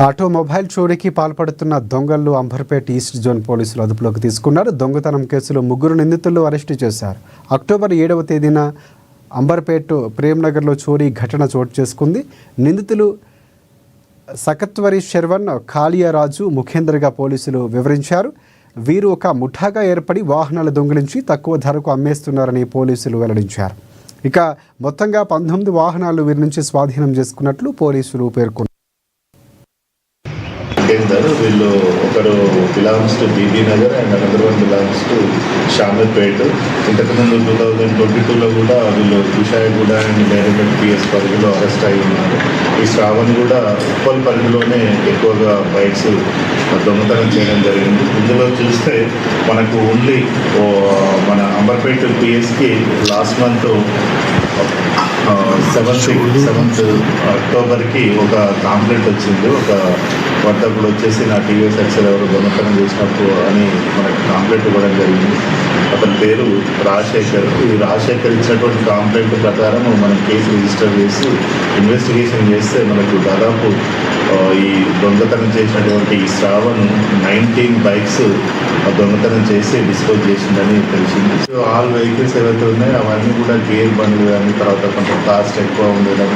Automobile చోరీకి పాల్పడుతున్న దొంగలను అంబర్పేట ఈస్ట్ జోన్ పోలీసులు అదుపులోకి తీసుకున్నారు. దొంగతనం కేసులో 3 నిందితులను అరెస్టు చేశారు. అక్టోబర్ 7వ తేదీన అంబర్పేట ప్రేమ్నగర్లో చోరీ ఘటన చోటు చేసుకుంది. నిందితులు సకత్వరి శర్వన్, కాళియారాజు, ముఖేందర్గా పోలీసులు వివరించారు. వీరు ఒక ముఠాగా ఏర్పడి వాహనాలు దొంగిలించి తక్కువ ధరకు అమ్మేస్తున్నారని పోలీసులు వెల్లడించారు. ఇక మొత్తంగా 19 వాహనాలు వీరి నుంచి స్వాధీనం చేసుకున్నట్లు పోలీసులు పేర్కొన్నారు. వీళ్ళు ఒకరు belongs to Bibinagar and another one belongs to Shamirpet. ఇంతకుముందు 2022లో కూడా వీళ్ళు కుషాయిగూడ అండ్ డైరెక్ట్ పిఎస్ పరిధిలో అరెస్ట్ అయి ఉన్నారు. ఈ శ్రావణ్ కూడా ఉప్పల్ పరిధిలోనే ఎక్కువగా బైక్స్ దొంగతనం చేయడం జరిగింది. ఇందులో చూస్తే మనకు ఓన్లీ మన అంబర్పేట పిఎస్కి లాస్ట్ మంత్ 7th అక్టోబర్కి ఒక కాంప్లైంట్ వచ్చింది. ఒక వర్తకుడు వచ్చేసి నా టీవీఎస్ ఎక్సెల్ ఎవరు దొంగతనం చేసినప్పుడు అని మనకు కాంప్లైంట్ ఇవ్వడం జరిగింది. అతని పేరు రాజశేఖర్. ఈ రాజశేఖర్ ఇచ్చినటువంటి కాంప్లైంట్ ప్రకారం మనం కేసు రిజిస్టర్ చేసి ఇన్వెస్టిగేషన్ చేస్తే మనకు దాదాపు ఈ దొంగతనం చేసినటువంటి ఈ శ్రావణ్ 19 బైక్స్ దొంగతనం చేసి డిస్పోజ్ చేసిందని తెలిసింది. ఆల్ వెహికల్స్ ఏవైతే ఉన్నాయో అవన్నీ కూడా గేర్ బండ్లు కానీ, తర్వాత కొంచెం కాస్ట్ ఎక్కువ ఉండడం.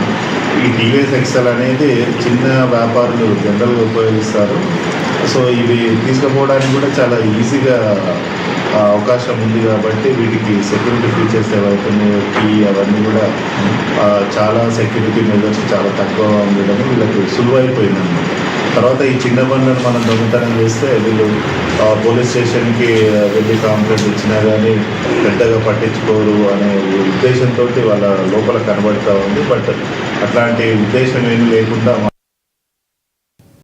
ఈ టీవీఎస్ ఎక్సెల్ అనేది చిన్న వ్యాపారులు జనరల్గా ఉపయోగిస్తారు. సో ఇవి తీసుకుపోవడానికి కూడా చాలా ఈజీగా అవకాశం ఉంది కాబట్టి వీటికి సెక్యూరిటీ ఫీచర్స్ ఏవైతే కీ అవన్నీ కూడా చాలా సెక్యూరిటీ మెజర్స్ చాలా తక్కువ ఉండడం వీళ్ళకి సులువైపోయిందన్నమాట. తర్వాత ఈ చిన్న బండ్లను మనం దొంగతనం చేస్తే వీళ్ళు పోలీస్ స్టేషన్కి వెళ్ళి కాంప్లైంట్ ఇచ్చినా కానీ పెద్దగా పట్టించుకోరు అనే ఉద్దేశంతో వాళ్ళ లోపల కనబడుతూ ఉంది. బట్ అట్లాంటి ఉద్దేశం ఏమీ లేకుండా